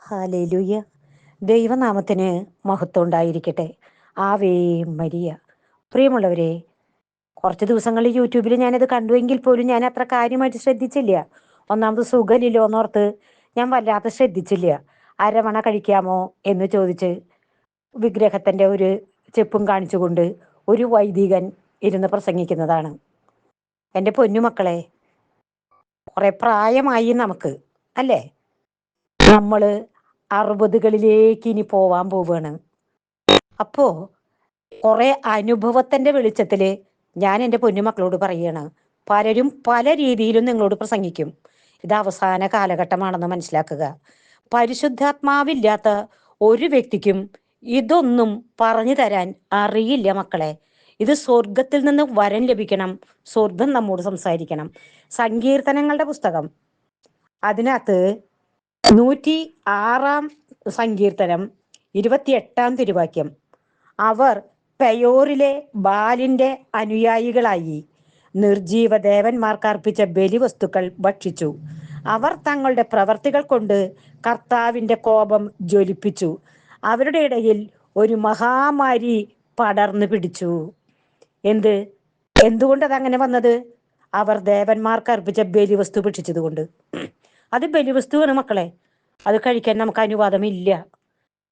Hallelujah. ദൈവനാമത്തിന് മഹത്വം ഉണ്ടായിരിക്കട്ടെ. Ave Maria. പ്രിയമുള്ളവരെ, കുറച്ച് ദിവസങ്ങളിൽ യൂട്യൂബിൽ ഞാനത് കണ്ടുവെങ്കിൽ പോലും ഞാൻ അത്ര കാര്യമായിട്ട് ശ്രദ്ധിച്ചില്ല. ഒന്നാമത് സുഖമില്ലല്ലോ എന്നോർത്ത് ഞാൻ വല്ലാതെ ശ്രദ്ധിച്ചില്ല. അരവണ കഴിക്കാമോ എന്ന് ചോദിച്ച് വിഗ്രഹത്തിന്റെ ഒരു ചെപ്പും കാണിച്ചുകൊണ്ട് ഒരു വൈദികൻ ഇരുന്ന് പ്രസംഗിക്കുന്നതാണ്. എൻ്റെ പൊന്നുമക്കളെ, കുറെ പ്രായമായി നമുക്ക്, അല്ലേ? നമ്മള് 60കളിലേക്ക് ഇനി പോവാൻ പോവാണ്. അപ്പോ കുറെ അനുഭവത്തിന്റെ വെളിച്ചത്തില് ഞാൻ എൻ്റെ പൊന്നുമക്കളോട് പറയാണ്, പലരും പല രീതിയിലും നിങ്ങളോട് പ്രസംഗിക്കും. ഇത് അവസാന കാലഘട്ടമാണെന്ന് മനസ്സിലാക്കുക. പരിശുദ്ധാത്മാവില്ലാത്ത ഒരു വ്യക്തിക്കും ഇതൊന്നും പറഞ്ഞു തരാൻ അറിയില്ല മക്കളെ. ഇത് സ്വർഗത്തിൽ നിന്ന് വരം ലഭിക്കണം, സ്വർഗം നമ്മോട് സംസാരിക്കണം. സങ്കീർത്തനങ്ങളുടെ പുസ്തകം, അതിനകത്ത് 106 സങ്കീർത്തനം 28 തിരുവാക്യം, അവർ പെയോറിലെ ബാലിന്റെ അനുയായികളായി നിർജീവ ദേവന്മാർക്ക് അർപ്പിച്ച ബലിവസ്തുക്കൾ ഭക്ഷിച്ചു. അവർ തങ്ങളുടെ പ്രവർത്തികൾ കൊണ്ട് കർത്താവിന്റെ കോപം ജ്വലിപ്പിച്ചു. അവരുടെ ഇടയിൽ ഒരു മഹാമാരി പടർന്നു പിടിച്ചു. എന്ത് എന്തുകൊണ്ട് അതങ്ങനെ വന്നത്? അവർ ദേവന്മാർക്ക് അർപ്പിച്ച ബലിവസ്തു ഭക്ഷിച്ചത് കൊണ്ട്. അത് ബലിവസ്തുവാണ് മക്കളെ. അത് കഴിക്കാൻ നമുക്ക് അനുവാദമില്ല.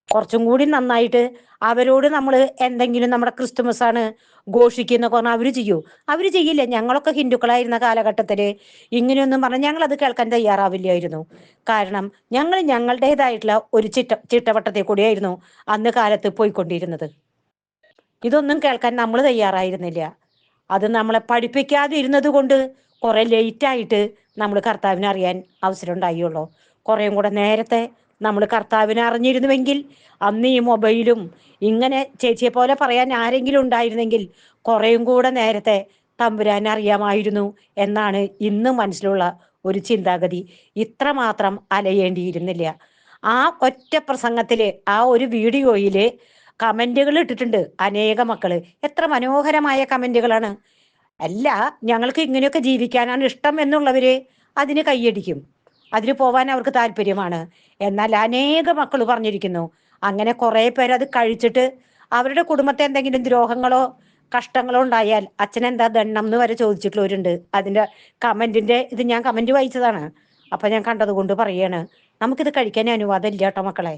കുറച്ചും കൂടി നന്നായിട്ട് അവരോട് നമ്മൾ എന്തെങ്കിലും നമ്മുടെ ക്രിസ്തുമസ് ആണ് ഘോഷിക്കുന്ന പറഞ്ഞാൽ അവര് ചെയ്യൂ? അവര് ചെയ്യില്ല. ഞങ്ങളൊക്കെ ഹിന്ദുക്കളായിരുന്ന കാലഘട്ടത്തില് ഇങ്ങനെയൊന്നും പറഞ്ഞാൽ ഞങ്ങൾ അത് കേൾക്കാൻ തയ്യാറാവില്ലായിരുന്നു. കാരണം ഞങ്ങൾ ഞങ്ങളുടേതായിട്ടുള്ള ഒരു ചിട്ടവട്ടത്തെ കൂടിയായിരുന്നു അന്ന് കാലത്ത് പോയിക്കൊണ്ടിരുന്നത്. ഇതൊന്നും കേൾക്കാൻ നമ്മൾ തയ്യാറായിരുന്നില്ല. അത് നമ്മളെ പഠിപ്പിക്കാതെ ഇരുന്നത് കൊണ്ട് കുറെ ലേറ്റായിട്ട് നമ്മൾ കർത്താവിനെ അറിയാൻ അവസരം ഉണ്ടായുള്ളൂ. കുറേയും കൂടെ നേരത്തെ നമ്മൾ കർത്താവിനെ അറിഞ്ഞിരുന്നുവെങ്കിൽ അന്ന് ഈ മൊബൈലും ഇങ്ങനെ ചേച്ചിയെ പോലെ പറയാൻ ആരെങ്കിലും ഉണ്ടായിരുന്നെങ്കിൽ കുറേയും കൂടെ നേരത്തെ തമ്പുരാനെ അറിയാമായിരുന്നു എന്നാണ് ഇന്ന് മനസ്സിലുള്ള ഒരു ചിന്താഗതി. ഇത്രമാത്രം അലയേണ്ടിയിരുന്നില്ല. ആ ഒറ്റ പ്രസംഗത്തില്, ആ ഒരു വീഡിയോയില് കമന്റുകൾ ഇട്ടിട്ടുണ്ട് അനേക മക്കള്. എത്ര മനോഹരമായ കമന്റുകളാണ്! അല്ല, ഞങ്ങൾക്ക് ഇങ്ങനെയൊക്കെ ജീവിക്കാനാണ് ഇഷ്ടം എന്നുള്ളവര് അതിന് കൈയടിക്കും, അതിന് പോവാൻ അവർക്ക് താല്പര്യമാണ്. എന്നാൽ അനേക മക്കൾ പറഞ്ഞിരിക്കുന്നു, അങ്ങനെ കുറെ പേര് അത് കഴിച്ചിട്ട് അവരുടെ കുടുംബത്തെ എന്തെങ്കിലും ദ്രോഹങ്ങളോ കഷ്ടങ്ങളോ ഉണ്ടായാൽ അച്ഛൻ എന്താ ദണ്ണം എന്ന് വരെ ചോദിച്ചിട്ടുള്ളവരുണ്ട്. അതിന്റെ കമന്റിന്റെ ഇത് ഞാൻ കമന്റ് വായിച്ചതാണ്. അപ്പൊ ഞാൻ കണ്ടത് കൊണ്ട് പറയാണ്, നമുക്കിത് കഴിക്കാൻ അനുവാദം ഇല്ല കേട്ടോ മക്കളെ.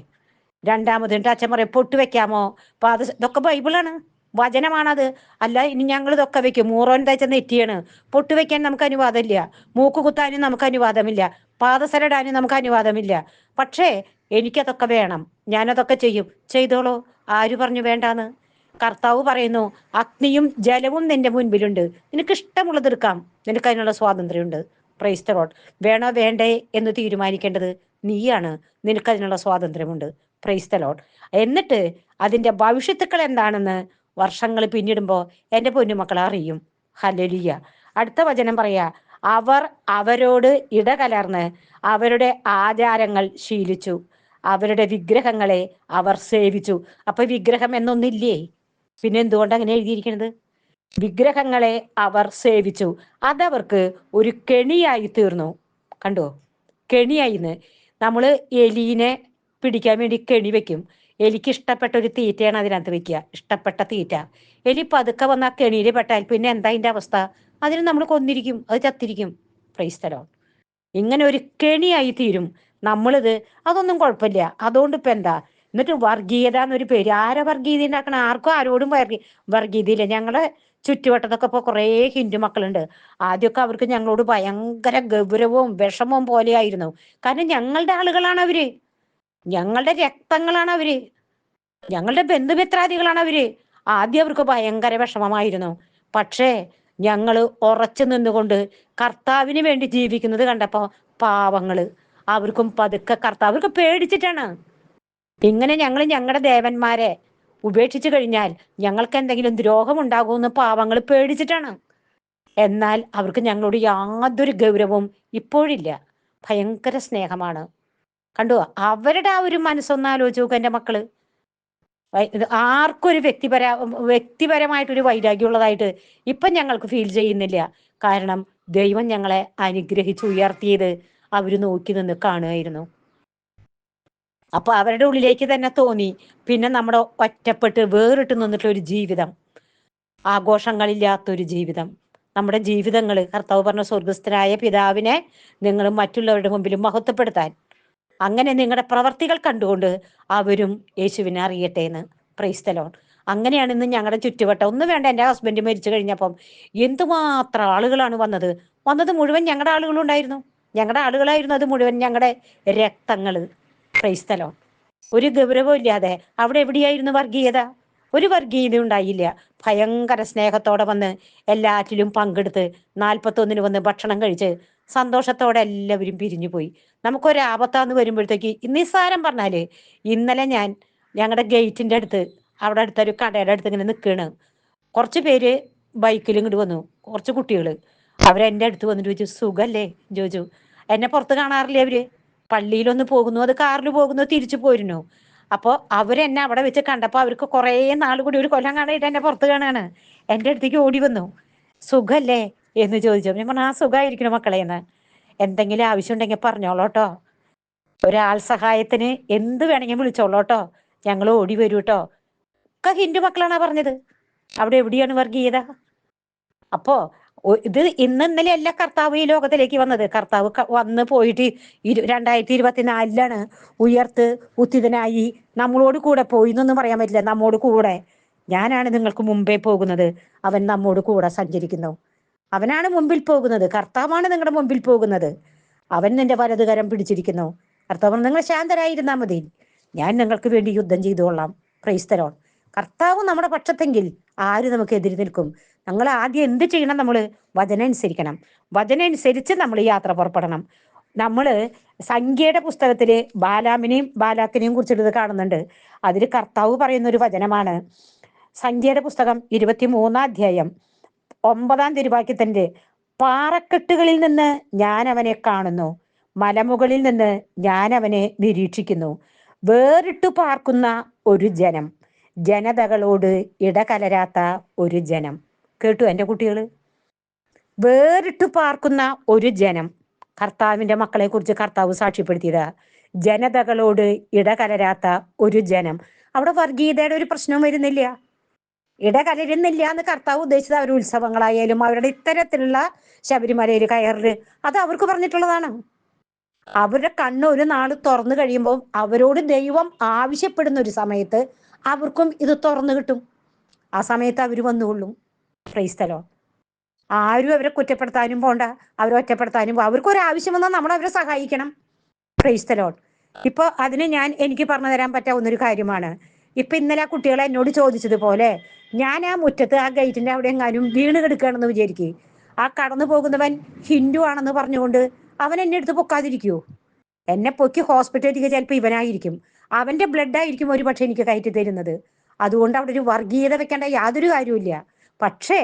രണ്ടാമത് അച്ഛൻ പറയും പൊട്ട് വെക്കാമോ? അപ്പൊ അത് ഇതൊക്കെ ബൈബിളാണ്, വചനമാണത്. അല്ല, ഇനി ഞങ്ങൾ ഇതൊക്കെ വെക്കും. മൂറോൻ തയ്ച്ച നെറ്റിയാണ്, പൊട്ട് വെക്കാൻ നമുക്ക് അനുവാദമില്ല. മൂക്ക് കുത്താനും നമുക്ക് അനുവാദമില്ല. പാദസരടാനും നമുക്ക് അനുവാദമില്ല. പക്ഷേ എനിക്കതൊക്കെ വേണം, ഞാനതൊക്കെ ചെയ്യും. ചെയ്തോളൂ, ആര് പറഞ്ഞു വേണ്ടാന്ന്? കർത്താവ് പറയുന്നു, അഗ്നിയും ജലവും നിന്റെ മുൻപിലുണ്ട്, നിനക്ക് ഇഷ്ടമുള്ളത് എടുക്കാം, നിനക്ക് അതിനുള്ള സ്വാതന്ത്ര്യമുണ്ട്. Price the Lord. വേണോ വേണ്ടേ എന്ന് തീരുമാനിക്കേണ്ടത് നീയാണ്, നിനക്ക് അതിനുള്ള സ്വാതന്ത്ര്യമുണ്ട്. Price the Lord. എന്നിട്ട് അതിന്റെ ഭവിഷ്യത്തുക്കൾ എന്താണെന്ന് വർഷങ്ങൾ പിന്നിടുമ്പോൾ എൻ്റെ പൊന്നുമക്കളെ അറിയും. ഹല്ലേലൂയ. അടുത്ത വചനം പറയാ, അവർ അവരോട് ഇടകലർന്ന് അവരുടെ ആചാരങ്ങൾ ശീലിച്ചു, അവരുടെ വിഗ്രഹങ്ങളെ അവർ സേവിച്ചു. അപ്പൊ വിഗ്രഹം എന്നൊന്നില്ലേ? പിന്നെ എന്തുകൊണ്ട് അങ്ങനെ എഴുതിയിരിക്കുന്നത്? വിഗ്രഹങ്ങളെ അവർ സേവിച്ചു, അതവർക്ക് ഒരു കെണിയായി തീർന്നു. കണ്ടോ? കെണിയായിന്ന്. നമ്മള് എലീനെ പിടിക്കാൻ വേണ്ടി കെണി വെക്കും. എലിക്ക് ഇഷ്ടപ്പെട്ട ഒരു തീറ്റയാണ് അതിനകത്ത് വെക്കുക, ഇഷ്ടപ്പെട്ട തീറ്റ. എലി പതുക്കെ വന്ന ആ കെണിയിൽ പെട്ടാൽ പിന്നെ എന്താ അതിന്റെ അവസ്ഥ? അതിന് നമ്മൾ കൊന്നിരിക്കും, അത് ചത്തിരിക്കും. Price the Lord. ഇങ്ങനെ ഒരു കെണിയായി തീരും നമ്മളിത്. അതൊന്നും കുഴപ്പമില്ല, അതുകൊണ്ട് ഇപ്പൊ എന്താ? എന്നിട്ട് വർഗീയത എന്നൊരു പേര്. ആരാ വർഗീയത ഉണ്ടാക്കണം? ആർക്കും ആരോടും വർഗീയതയില്ല. ഞങ്ങളെ ചുറ്റുവട്ടത്തൊക്കെ ഇപ്പൊ കുറേ ഹിന്ദു മക്കളുണ്ട്. ആദ്യമൊക്കെ അവർക്ക് ഞങ്ങളോട് ഭയങ്കര ഗൗരവവും വിഷമവും പോലെയായിരുന്നു. കാരണം ഞങ്ങളുടെ ആളുകളാണ് അവര്, ഞങ്ങളുടെ രക്തങ്ങളാണ് അവര്, ഞങ്ങളുടെ ബന്ധുമിത്രാദികളാണ് അവര്. ആദ്യം അവർക്ക് ഭയങ്കര വിഷമമായിരുന്നു. പക്ഷേ ഞങ്ങള് ഉറച്ചു നിന്നുകൊണ്ട് കർത്താവിന് വേണ്ടി ജീവിക്കുന്നത് കണ്ടപ്പോ പാവങ്ങള് അവർക്കും പതുക്കെ അവർക്ക് പേടിച്ചിട്ടാണ്. ഇങ്ങനെ ഞങ്ങൾ ഞങ്ങളുടെ ദേവന്മാരെ ഉപേക്ഷിച്ചു കഴിഞ്ഞാൽ ഞങ്ങൾക്ക് എന്തെങ്കിലും ദ്രോഹം ഉണ്ടാകുമെന്ന് പാവങ്ങൾ പേടിച്ചിട്ടാണ്. എന്നാൽ അവർക്ക് ഞങ്ങളോട് യാതൊരു ഗൗരവവും ഇപ്പോഴില്ല. ഭയങ്കര സ്നേഹമാണ്. കണ്ടു? അവരുടെ ആ ഒരു മനസ്സൊന്ന് ആലോചിച്ച് നോക്കുക എൻ്റെ മക്കള്. ഇത് ആർക്കും ഒരു വ്യക്തിപരമായിട്ടൊരു വൈരാഗ്യം ഉള്ളതായിട്ട് ഇപ്പം ഞങ്ങൾക്ക് ഫീൽ ചെയ്യുന്നില്ല. കാരണം ദൈവം ഞങ്ങളെ അനുഗ്രഹിച്ച് ഉയർത്തിയത് അവര് നോക്കി നിന്ന് കാണുമായിരുന്നു. അപ്പൊ അവരുടെ ഉള്ളിലേക്ക് തന്നെ തോന്നി പിന്നെ നമ്മുടെ ഒറ്റപ്പെട്ട് വേറിട്ട് നിന്നിട്ടുള്ള ഒരു ജീവിതം, ആഘോഷങ്ങളില്ലാത്തൊരു ജീവിതം. നമ്മുടെ ജീവിതങ്ങൾ കർത്താവ് പറഞ്ഞ സ്വർഗസ്ഥനായ പിതാവിനെ നിങ്ങൾ മറ്റുള്ളവരുടെ മുമ്പിൽ മഹത്വപ്പെടുത്താൻ, അങ്ങനെ നിങ്ങളുടെ പ്രവർത്തികൾ കണ്ടുകൊണ്ട് അവരും യേശുവിനെ അറിയട്ടെ എന്ന്. Price the Lord. അങ്ങനെയാണ് ഇന്ന് ഞങ്ങളുടെ ചുറ്റുവട്ടം. ഒന്നും വേണ്ട, എൻ്റെ ഹസ്ബൻഡ് മരിച്ചു കഴിഞ്ഞപ്പം എന്തുമാത്രം ആളുകളാണ് വന്നത്. വന്നത് മുഴുവൻ ഞങ്ങളുടെ ആളുകളുണ്ടായിരുന്നു. ഞങ്ങളുടെ ആളുകളായിരുന്നു അത് മുഴുവൻ, ഞങ്ങളുടെ രക്തങ്ങള്. Price the Lord. ഒരു ഗൗരവവും ഇല്ലാതെ. അവിടെ എവിടെയായിരുന്നു വർഗീയത? ഒരു വർഗീയത ഉണ്ടായില്ല. ഭയങ്കര സ്നേഹത്തോടെ വന്ന് എല്ലാറ്റിലും പങ്കെടുത്ത് 41 വന്ന് ഭക്ഷണം കഴിച്ച് സന്തോഷത്തോടെ എല്ലാവരും പിരിഞ്ഞു പോയി. നമുക്കൊരു ആപത്താന്ന് വരുമ്പോഴത്തേക്ക് നിസ്സാരം പറഞ്ഞാല്, ഇന്നലെ ഞാൻ ഞങ്ങളുടെ ഗേറ്റിന്റെ അടുത്ത്, അവിടെ അടുത്തൊരു കടയുടെ അടുത്ത് ഇങ്ങനെ നിൽക്കണ്. കുറച്ച് പേര് ബൈക്കിൽ ഇങ്ങോട്ട് വന്നു, കുറച്ച് കുട്ടികൾ. അവരെൻ്റെ അടുത്ത് വന്നിട്ട് ചോദിച്ചു, സുഖല്ലേ ചോദിച്ചു. എന്നെ പുറത്ത് കാണാറില്ലേ അവര്? പള്ളിയിലൊന്ന് പോകുന്നു, അത് കാറിൽ പോകുന്നു, തിരിച്ചു പോരുന്നു. അപ്പോൾ അവരെന്നെ അവിടെ വെച്ച് കണ്ടപ്പോൾ അവർക്ക് കുറേ നാൾ കൂടി, ഒരു കൊല്ലം കാണായിട്ട് എന്നെ പുറത്ത് കാണാണ്. എൻ്റെ അടുത്തേക്ക് ഓടി വന്നു, സുഖല്ലേ എന്ന് ചോദിച്ചു. ഞാൻ പറഞ്ഞു, ആ സുഖമായിരിക്കണം മക്കളെ എന്ന്. എന്തെങ്കിലും ആവശ്യം ഉണ്ടെങ്കിൽ പറഞ്ഞോളൂട്ടോ, ഒരാൾ സഹായത്തിന് എന്ത് വേണമെങ്കിൽ വിളിച്ചോളൂട്ടോ, ഞങ്ങൾ ഓടി വരൂ കേട്ടോ. ഒക്കെ ഹിന്ദു മക്കളാണ് പറഞ്ഞത്. അവിടെ എവിടെയാണ് വർഗീയത? അപ്പോ ഇത് ഇന്നലെ അല്ല കർത്താവ് ഈ ലോകത്തിലേക്ക് വന്നത്. കർത്താവ് വന്ന് പോയിട്ട് 2024 ഉയർത്ത് ഉത്തിതനായി നമ്മളോട് കൂടെ പോയി എന്നൊന്നും പറയാൻ പറ്റില്ല. നമ്മോട് കൂടെ, ഞാനാണ് നിങ്ങൾക്ക് മുമ്പേ പോകുന്നത്, അവൻ നമ്മോട് കൂടെ സഞ്ചരിക്കുന്നു. അവനാണ് മുമ്പിൽ പോകുന്നത്. കർത്താവാണ് നിങ്ങളുടെ മുമ്പിൽ പോകുന്നത്. അവൻ നിന്റെ വലതുകരം പിടിച്ചിരിക്കുന്നു. കർത്താവ്, നിങ്ങൾ ശാന്തരായിരുന്നാൽ മതി, ഞാൻ നിങ്ങൾക്ക് വേണ്ടി യുദ്ധം ചെയ്തുകൊള്ളാം. Price the Lord. കർത്താവ് നമ്മുടെ പക്ഷത്തെങ്കിൽ ആര് നമുക്ക് എതിര് നിൽക്കും? നമ്മൾ ആദ്യം എന്ത് ചെയ്യണം? നമ്മൾ വചനം അനുസരിക്കണം. വചനം അനുസരിച്ച് നമ്മൾ യാത്ര പുറപ്പെടണം. നമ്മൾ സംഖ്യയുടെ പുസ്തകത്തില് ബാലാമിനെയും ബാലാക്കിനെയും കുറിച്ചിട്ട് കാണുന്നുണ്ട്. അതിൽ കർത്താവ് പറയുന്ന ഒരു വചനമാണ് സംഖ്യയുടെ പുസ്തകം 23-ാം അധ്യായം 9-ാം തിരുവാക്യത്തിന്റെ, പാറക്കെട്ടുകളിൽ നിന്ന് ഞാൻ അവനെ കാണുന്നു, മലമുകളിൽ നിന്ന് ഞാൻ അവനെ നിരീക്ഷിക്കുന്നു. വേറിട്ടു പാർക്കുന്ന ഒരു ജനം, ജനതകളോട് ഇടകലരാത്ത ഒരു ജനം. കേട്ടു എൻ്റെ കുട്ടികൾ? വേറിട്ടു പാർക്കുന്ന ഒരു ജനം. കർത്താവിന്റെ മക്കളെ കുറിച്ച് കർത്താവ് സാക്ഷ്യപ്പെടുത്തിയത്, ജനതകളോട് ഇടകലരാത്ത ഒരു ജനം. അവിടെ വർഗീയതയുടെ ഒരു പ്രശ്നവും വരുന്നില്ല, ഇടകലരുന്നില്ല എന്ന് കർത്താവ് ഉദ്ദേശിച്ചത്. അവർ ഉത്സവങ്ങളായാലും അവരുടെ ഇത്തരത്തിലുള്ള ശബരിമലയിൽ കയറല്, അത് അവർക്ക് പറഞ്ഞിട്ടുള്ളതാണ്. അവരുടെ കണ്ണ് ഒരു നാൾ തുറന്നു കഴിയുമ്പോൾ അവരോട് ദൈവം ആവശ്യപ്പെടുന്ന ഒരു സമയത്ത് അവർക്കും ഇത് തുറന്നു കിട്ടും. ആ സമയത്ത് അവർ വന്നുകൊള്ളും. Praise the Lord. ആരും അവരെ കുറ്റപ്പെടുത്താനും പോണ്ട, അവരെ ഒറ്റപ്പെടുത്താനും. അവർക്കൊരാവശ്യം വന്നാൽ നമ്മൾ അവരെ സഹായിക്കണം. Price the Lord. ഇപ്പൊ അതിന് എനിക്ക് പറഞ്ഞു തരാൻ പറ്റാവുന്ന ഒരു കാര്യമാണ്. ഇപ്പൊ ഇന്നലെ ആ കുട്ടികളെ എന്നോട് ചോദിച്ചതുപോലെ, ഞാൻ ആ മുറ്റത്ത് ആ ഗേറ്റിന്റെ അവിടെ എങ്ങാനും വീണ് കിടക്കുകയാണെന്ന് വിചാരിക്കുക, ആ കടന്നു പോകുന്നവൻ ഹിന്ദു ആണെന്ന് പറഞ്ഞുകൊണ്ട് അവൻ എന്നെ എടുത്ത് പൊക്കാതിരിക്കുവോ? എന്നെ പൊക്കി ഹോസ്പിറ്റലിലേക്ക് ചിലപ്പോൾ ഇവനായിരിക്കും, അവന്റെ ബ്ലഡ് ആയിരിക്കും ഒരു പക്ഷെ എനിക്ക് കയറ്റി തരുന്നത്. അതുകൊണ്ട് അവിടെ ഒരു വർഗീയത വെക്കേണ്ട യാതൊരു കാര്യമില്ല. പക്ഷേ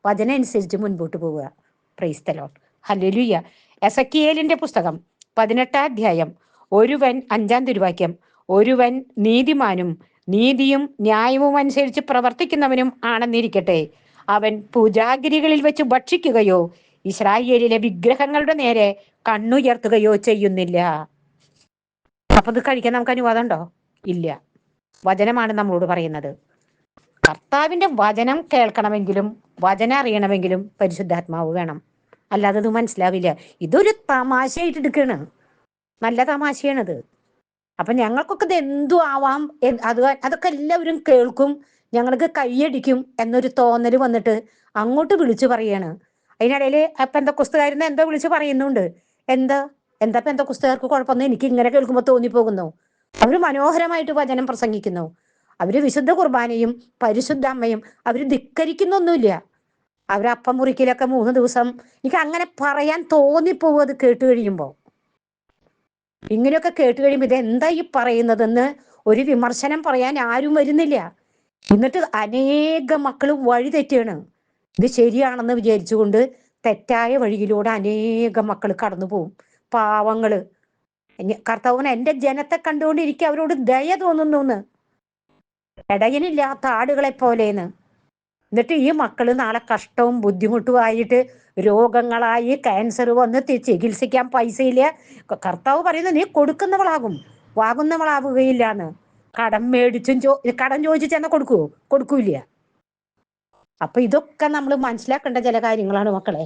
വചനം അനുസരിച്ച് മുൻപോട്ട് പോവുക. Price the Lord. ഹല്ലേലൂയ. എസെക്കിയേലിന്റെ പുസ്തകം 18-ാം അധ്യായം 5-ാം തിരുവാക്യം, ഒരുവൻ നീതിമാനും നീതിയും ന്യായവും അനുസരിച്ച് പ്രവർത്തിക്കുന്നവനും ആണെന്നിരിക്കട്ടെ, അവൻ പൂജാഗിരികളിൽ വെച്ച് ഭക്ഷിക്കുകയോ ഇസ്രായേലിലെ വിഗ്രഹങ്ങളുടെ നേരെ കണ്ണുയർത്തുകയോ ചെയ്യുന്നില്ല. അപ്പൊ ഇത് കഴിക്കാൻ നമുക്ക് അനുവാദം ഉണ്ടോ? ഇല്ല. വചനമാണ് നമ്മളോട് പറയുന്നത്. കർത്താവിന്റെ വചനം കേൾക്കണമെങ്കിലും വചനം അറിയണമെങ്കിലും പരിശുദ്ധാത്മാവ് വേണം, അല്ലാതെ ഇത് മനസ്സിലാവില്ല. ഇതൊരു തമാശയായിട്ട് എടുക്കുകയാണ്, നല്ല തമാശയാണിത്. അപ്പൊ ഞങ്ങൾക്കൊക്കെ ഇത് എന്തു ആവാം, അതൊക്കെ എല്ലാവരും കേൾക്കും, ഞങ്ങൾക്ക് കൈയടിക്കും എന്നൊരു തോന്നൽ വന്നിട്ട് അങ്ങോട്ട് വിളിച്ചു പറയാണ്. അതിനിടയിൽ പെന്തക്കോസ്തുകാരുന്ന് എന്തോ വിളിച്ചു പറയുന്നുണ്ട്. എന്താ എന്താ പെന്തക്കോസ്തുകാർക്ക് കുഴപ്പമൊന്നും എനിക്ക് ഇങ്ങനെ കേൾക്കുമ്പോൾ തോന്നിപ്പോകുന്നു. അവര് മനോഹരമായിട്ട് വചനം പ്രസംഗിക്കുന്നു. അവര് വിശുദ്ധ കുർബാനയും പരിശുദ്ധ അമ്മയും അവര് ധിക്കരിക്കുന്നൊന്നുമില്ല. അവരപ്പം മുറിക്കലൊക്കെ 3 ദിവസം, എനിക്ക് അങ്ങനെ പറയാൻ തോന്നിപ്പോകും അത് കേട്ട് കഴിയുമ്പോൾ. ഇങ്ങനെയൊക്കെ കേട്ട് കഴിയുമ്പോൾ ഇത് എന്താ ഈ പറയുന്നതെന്ന് ഒരു വിമർശനം പറയാൻ ആരും വരുന്നില്ല. എന്നിട്ട് അനേകം മക്കൾ വഴി തെറ്റാണ്. ഇത് ശരിയാണെന്ന് വിചാരിച്ചുകൊണ്ട് തെറ്റായ വഴിയിലൂടെ അനേകം മക്കൾ കടന്നു പോവും. പാവങ്ങള്. കർത്താവിന് എൻ്റെ ജനത്തെ കണ്ടുകൊണ്ടിരിക്കുക, അവരോട് ദയ തോന്നുന്നു, ഇടയനില്ലാത്ത ആടുകളെ പോലേന്ന്. എന്നിട്ട് ഈ മക്കള് നാളെ കഷ്ടവും ബുദ്ധിമുട്ടുമായിട്ട് രോഗങ്ങളായി ക്യാൻസർ വന്ന് ചികിത്സിക്കാൻ പൈസയില്ല. കർത്താവ് പറയുന്നത്, നീ കൊടുക്കുന്നവളാകും. വാങ്ങുന്നവളാവുകയില്ലാന്ന്. കടം ചോദിച്ചു ചെന്ന കൊടുക്കുവോ? കൊടുക്കൂല. അപ്പൊ ഇതൊക്കെ നമ്മൾ മനസ്സിലാക്കേണ്ട ചില കാര്യങ്ങളാണ് മക്കളെ.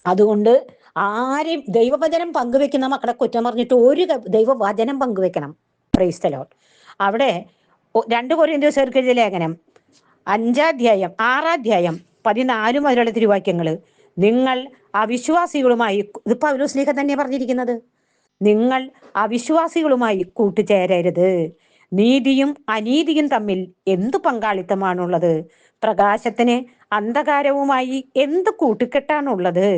അതുകൊണ്ട് ആരെയും ദൈവവചനം പങ്കുവെക്കുന്ന മക്കളെ കുറ്റം പറഞ്ഞിട്ട് ദൈവവചനം പങ്കുവെക്കണം. Price the Lord. അവിടെ 2 കൊരിന്ത്യർ ലേഖനം 5-ാം 6-ാം 14 മുതലുള്ള തിരുവാക്യങ്ങള്, നിങ്ങൾ അവിശ്വാസികളുമായി, ഇത് പൗലോസ് ശ്ലീഹ തന്നെ പറഞ്ഞിരിക്കുന്നത്, നിങ്ങൾ അവിശ്വാസികളുമായി കൂട്ടുചേരരുത്. നീതിയും അനീതിയും തമ്മിൽ എന്തു പങ്കാളിത്തമാണുള്ളത്? പ്രകാശത്തിന് അന്ധകാരവുമായി എന്ത് കൂട്ടുകെട്ടാണുള്ളത്?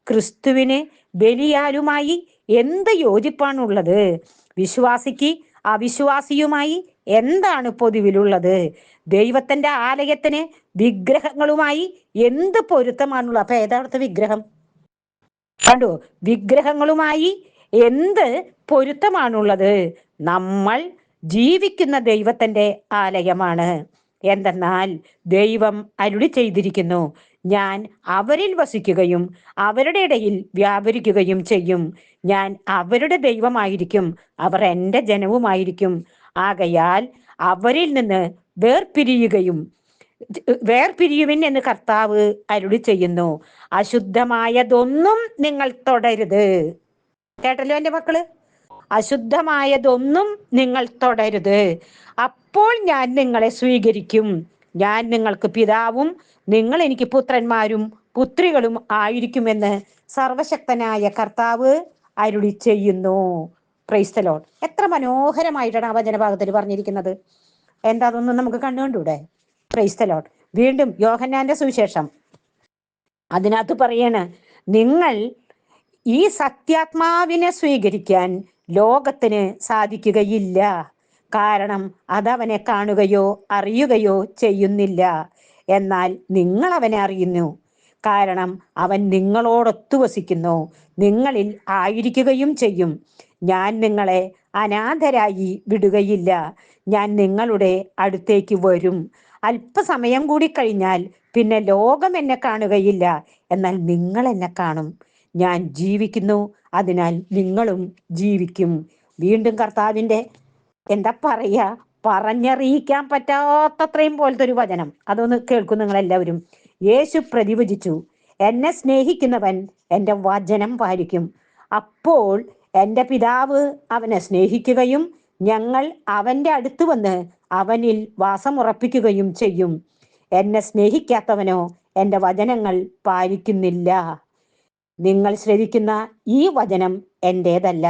ക്രിസ്തുവിന് ബലിയാലുമായി എന്ത് യോജിപ്പാണുള്ളത്? വിശ്വാസിക്ക് അവിശ്വാസിയുമായി എന്താണ് പൊതുവിലുള്ളത്? ദൈവത്തിന്റെ ആലയത്തിന് വിഗ്രഹങ്ങളുമായി എന്ത് പൊരുത്തമാണുള്ളത്? അപ്പൊ ഏതാ വിഗ്രഹം? കണ്ടോ? വിഗ്രഹങ്ങളുമായി എന്ത് പൊരുത്തമാണുള്ളത്? നമ്മൾ ജീവിക്കുന്ന ദൈവത്തിന്റെ ആലയമാണ്. എന്തെന്നാൽ ദൈവം അരുളി ചെയ്തിരിക്കുന്നു, ഞാൻ അവരിൽ വസിക്കുകയും അവരുടെ ഇടയിൽ വ്യാപരിക്കുകയും ചെയ്യും. ഞാൻ അവരുടെ ദൈവമായിരിക്കും, അവർ എൻ്റെ ജനവുമായിരിക്കും. ആകയാൽ അവരിൽ നിന്ന് വേർപിരിയുവിൻ എന്ന് കർത്താവ് അരുളി ചെയ്യുന്നു. അശുദ്ധമായതൊന്നും നിങ്ങൾ തൊടരുത്. കേട്ടല്ലോ എൻ്റെ മക്കള്? അശുദ്ധമായതൊന്നും നിങ്ങൾ തൊടരുത്. അപ്പോൾ ഞാൻ നിങ്ങളെ സ്വീകരിക്കും. ഞാൻ നിങ്ങൾക്ക് പിതാവും നിങ്ങൾ എനിക്ക് പുത്രന്മാരും പുത്രികളും ആയിരിക്കുമെന്ന് സർവശക്തനായ കർത്താവ് അരുളി ചെയ്യുന്നു. Price the Lord. എത്ര മനോഹരമായിട്ടാണ് ആ വചനഭാഗത്തിൽ പറഞ്ഞിരിക്കുന്നത്. എന്താ അതൊന്നും നമുക്ക് കണ്ടുകൊണ്ടൂടെ? Price the Lord. വീണ്ടും യോഹന്നാന്റെ സുവിശേഷം അതിനകത്ത് പറയാണ്, നിങ്ങൾ ഈ സത്യാത്മാവിനെ സ്വീകരിക്കാൻ ലോകത്തിന് സാധിക്കുകയില്ല. കാരണം അതവനെ കാണുകയോ അറിയുകയോ ചെയ്യുന്നില്ല. എന്നാൽ നിങ്ങൾ അവനെ അറിയുന്നു, കാരണം അവൻ നിങ്ങളോടൊത്തു വസിക്കുന്നു, നിങ്ങളിൽ ആയിരിക്കുകയും ചെയ്യും. ഞാൻ നിങ്ങളെ അനാഥരായി വിടുകയില്ല. ഞാൻ നിങ്ങളുടെ അടുത്തേക്ക് വരും. അല്പസമയം കൂടി കഴിഞ്ഞാൽ പിന്നെ ലോകം എന്നെ കാണുകയില്ല, എന്നാൽ നിങ്ങൾ എന്നെ കാണും. ഞാൻ ജീവിക്കുന്നു, അതിനാൽ നിങ്ങളും ജീവിക്കും. വീണ്ടും കർത്താവിന്റെ എന്താ പറയാ, പറഞ്ഞറിയിക്കാൻ പറ്റാത്തത്രയും പോലത്തെ ഒരു വചനം. അതൊന്ന് കേൾക്കും നിങ്ങൾ എല്ലാവരും. യേശു പ്രതിവചിച്ചു, എന്നെ സ്നേഹിക്കുന്നവൻ എൻ്റെ വചനം പാലിക്കും. അപ്പോൾ എൻ്റെ പിതാവ് അവനെ സ്നേഹിക്കുകയും ഞങ്ങൾ അവൻ്റെ അടുത്ത് വന്ന് അവനിൽ വാസമുറപ്പിക്കുകയും ചെയ്യും. എന്നെ സ്നേഹിക്കാത്തവനോ എൻ്റെ വചനങ്ങൾ പാലിക്കുന്നില്ല. നിങ്ങൾ ശ്രവിക്കുന്ന ഈ വചനം എൻ്റേതല്ല,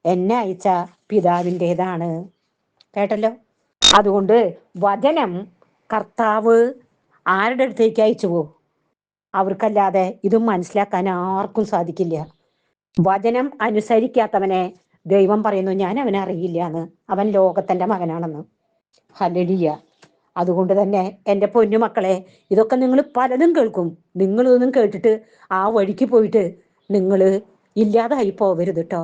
എന്നെ അയച്ച പിതാവിൻ്റെതാണ്. കേട്ടല്ലോ? അതുകൊണ്ട് വചനം കർത്താവ് ആരുടെ അടുത്തേക്ക് അയച്ചുവോ അവർക്കല്ലാതെ ഇതും മനസ്സിലാക്കാൻ ആർക്കും സാധിക്കില്ല. വചനം അനുസരിക്കാത്തവനെ ദൈവം പറയുന്നു, ഞാൻ അവനെ അറിയില്ല എന്ന്, അവൻ ലോകത്തിന്റെ മകനാണെന്ന്. ഹല്ലേലൂയ. അതുകൊണ്ട് തന്നെ എൻ്റെ പൊന്നുമക്കളെ, ഇതൊക്കെ നിങ്ങൾ പലതും കേൾക്കും. നിങ്ങളിതൊന്നും കേട്ടിട്ട് ആ വഴിക്ക് പോയിട്ട് നിങ്ങൾ ഇല്ലാതായി പോവരുത് കേട്ടോ.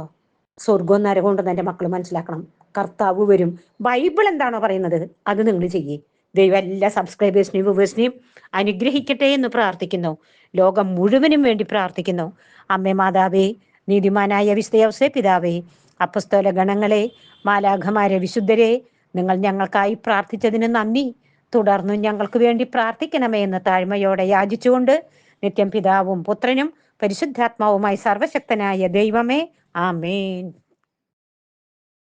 സ്വർഗവും നരകമുണ്ടെന്ന് എൻ്റെ മക്കൾ മനസ്സിലാക്കണം. കർത്താവ് വരും. ബൈബിൾ എന്താണോ പറയുന്നത് അത് നിങ്ങൾ ചെയ്യേ. ദൈവം എല്ലാ സബ്സ്ക്രൈബേഴ്സിനെയും വ്യൂവേഴ്സിനെയും അനുഗ്രഹിക്കട്ടെ എന്ന് പ്രാർത്ഥിക്കുന്നു. ലോകം മുഴുവനും വേണ്ടി പ്രാർത്ഥിക്കുന്നു. അമ്മേ മാതാവേ, നീതിമാനായ വിശുദ്ധ പിതാവേ, അപ്പസ്തോല ഗണങ്ങളെ, മാലാഖമാരെ, വിശുദ്ധരെ, നിങ്ങൾ ഞങ്ങൾക്കായി പ്രാർത്ഥിച്ചതിന് നന്ദി. തുടർന്നും ഞങ്ങൾക്ക് വേണ്ടി പ്രാർത്ഥിക്കണമേ എന്ന് താഴ്മയോടെ യാചിച്ചുകൊണ്ട് നിത്യം പിതാവും പുത്രനും പരിശുദ്ധാത്മാവുമായി സർവശക്തനായ ദൈവമേ, ആമേൻ.